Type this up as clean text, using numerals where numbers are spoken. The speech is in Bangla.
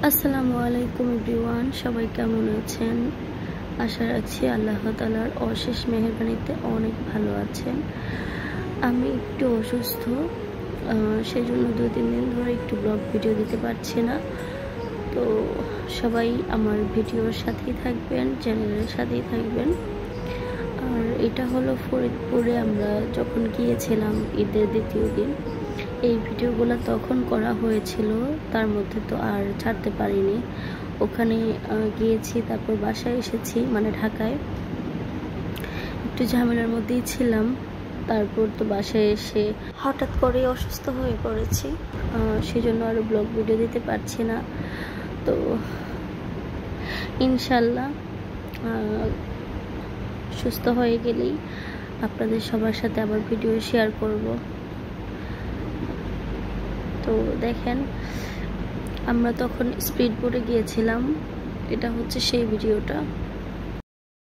আসসালামু আলাইকুম এভরিওয়ান, সবাই কেমন আছেন? আশা রাখছি আল্লাহ তাআলার অশেষ মেহেরবানিতে অনেক ভালো আছেন। আমি একটু অসুস্থ, সেই জন্য 2-3 দিন ধরে একটু ব্লগ ভিডিও দিতে পারছি না। তো সবাই আমার ভিডিওর সাথেই থাকবেন, চ্যানেলের সাথেই থাকবেন। আর এটা হলো ফরিদপুরে আমরা যখন গিয়েছিলাম ঈদের দ্বিতীয় দিন। এই ভিডিওগুলো তখন করা হয়েছিল, তার মধ্যে তো আর ছাড়তে পারিনি। ওখানে গিয়েছি, তারপর বাসায় এসেছি, মানে ঢাকায় একটু ঝামেলার মধ্যেই ছিলাম। তারপর তো বাসায় এসে হঠাৎ করে অসুস্থ হয়ে পড়েছি, সেই জন্য আরও ব্লগ ভিডিও দিতে পারছি না। তো ইনশাল্লাহ সুস্থ হয়ে গেলেই আপনাদের সবার সাথে আবার ভিডিও শেয়ার করব। তো দেখেন, আমরা তখন স্পিড বোটে গিয়েছিলাম, এটা হচ্ছে সেই ভিডিওটা।